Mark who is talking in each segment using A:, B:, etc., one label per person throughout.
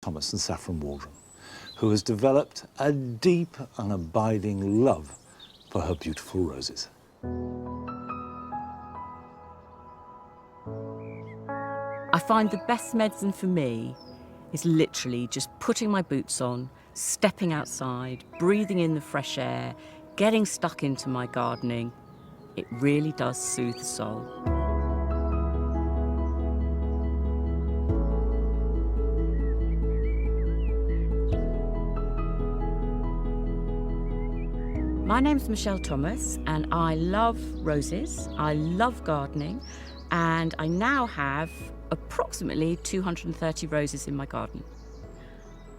A: Thomas and Saffron Waldron, who has developed a deep and abiding love for her beautiful roses.
B: I find the best medicine for me is literally just putting my boots on, stepping outside, breathing in the fresh air, getting stuck into my gardening. It really does soothe the soul. My name's Michelle Thomas and I love roses, I love gardening, and I now have approximately 230 roses in my garden.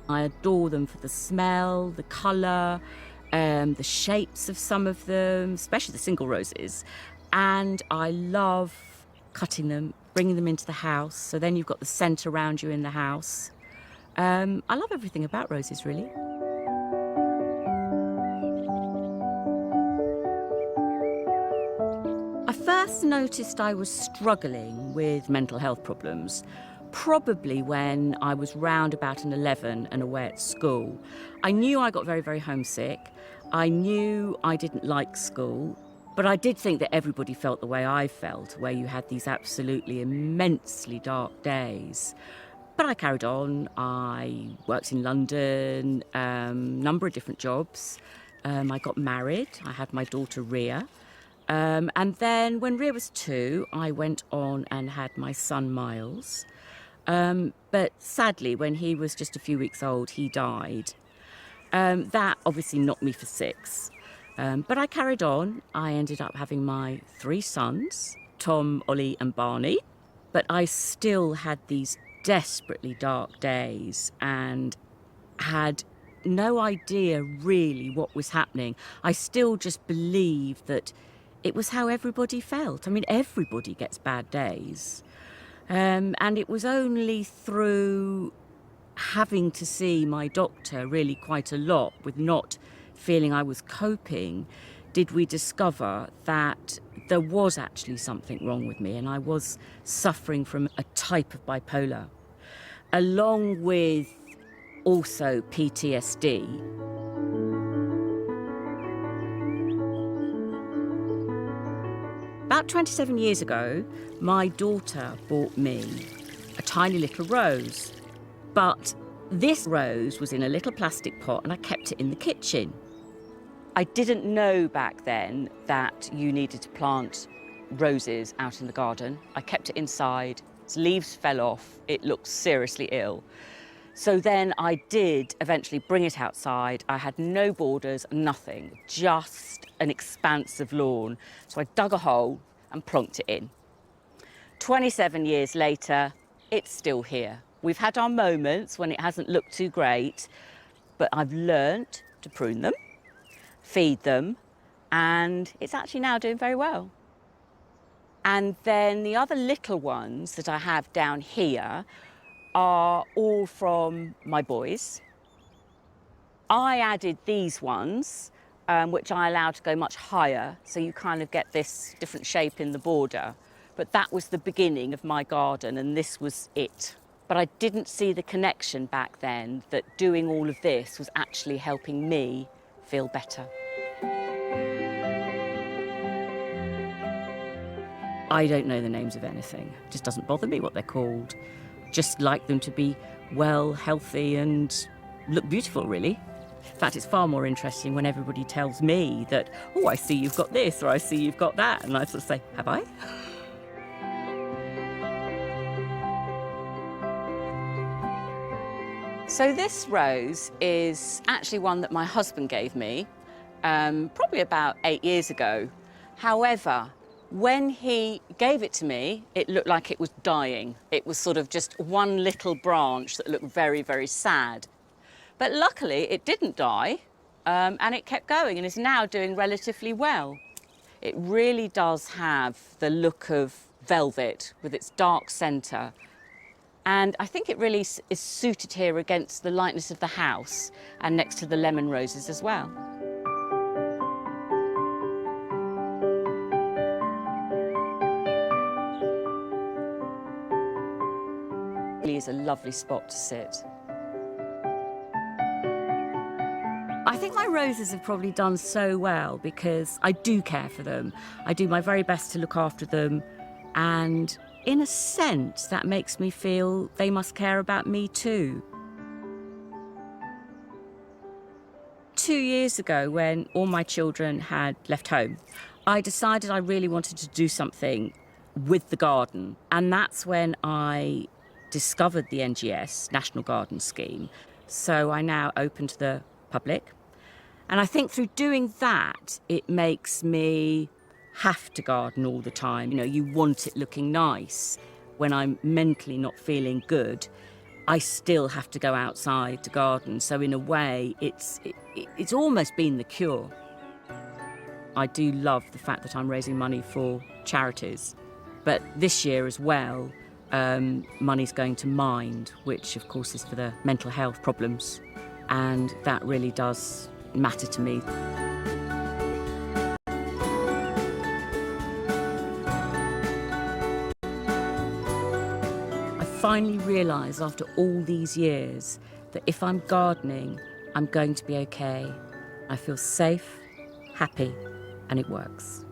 B: I adore them for the smell, the colour, the shapes of some of them, especially the single roses, and I love cutting them, bringing them into the house, so then you've got the scent around you in the house. I love everything about roses, really. I first noticed I was struggling with mental health problems probably when I was round about an 11 and away at school. I knew I got very, very homesick. I knew I didn't like school, but I did think that everybody felt the way I felt, where you had these absolutely immensely dark days. But I carried on. I worked in London, number of different jobs. I got married. I had my daughter Ria. And then when Ria was 2, I went on and had my son Miles. But sadly, when he was just a few weeks old, he died. That obviously knocked me for 6. But I carried on. I ended up having my 3 sons, Tom, Ollie and Barney. But I still had these desperately dark days and had no idea really what was happening. I still just believed that it was how everybody felt. I mean, everybody gets bad days. And it was only through having to see my doctor really quite a lot with not feeling I was coping did we discover that there was actually something wrong with me and I was suffering from a type of bipolar, along with also PTSD. About 27 years ago, my daughter bought me a tiny little rose. But this rose was in a little plastic pot and I kept it in the kitchen. I didn't know back then that you needed to plant roses out in the garden. I kept it inside, its leaves fell off, it looked seriously ill. So then I did eventually bring it outside. I had no borders, nothing, just an expanse of lawn. So I dug a hole and plonked it in. 27 years later, it's still here. We've had our moments when it hasn't looked too great, but I've learnt to prune them, feed them, and it's actually now doing very well. And then the other little ones that I have down here are all from my boys. I added these ones, which I allowed to go much higher, so you kind of get this different shape in the border. But that was the beginning of my garden, and this was it. But I didn't see the connection back then that doing all of this was actually helping me feel better. I don't know the names of anything. It just doesn't bother me what they're called. Just like them to be well, healthy and look beautiful, really. In fact, it's far more interesting when everybody tells me that, oh, I see you've got this, or I see you've got that. And I sort of say, have I? So this rose is actually one that my husband gave me, probably about 8 years ago. However, when he gave it to me, it looked like it was dying. It was sort of just one little branch that looked very, very sad. But luckily, it didn't die, and it kept going and is now doing relatively well. It really does have the look of velvet with its dark centre. And I think it really is suited here against the lightness of the house and next to the lemon roses as well. It really is a lovely spot to sit. I think my roses have probably done so well because I do care for them. I do my very best to look after them, and in a sense that makes me feel they must care about me too. 2 years ago, when all my children had left home, I decided I really wanted to do something with the garden, and that's when I discovered the NGS, National Garden Scheme. So I now open to the public. And I think through doing that, it makes me have to garden all the time. You know, you want it looking nice. When I'm mentally not feeling good, I still have to go outside to garden. So in a way, it's almost been the cure. I do love the fact that I'm raising money for charities. But this year as well, money's going to Mind, which of course is for the mental health problems. And that really does matter to me. I finally realised after all these years that if I'm gardening, I'm going to be okay. I feel safe, happy, and it works.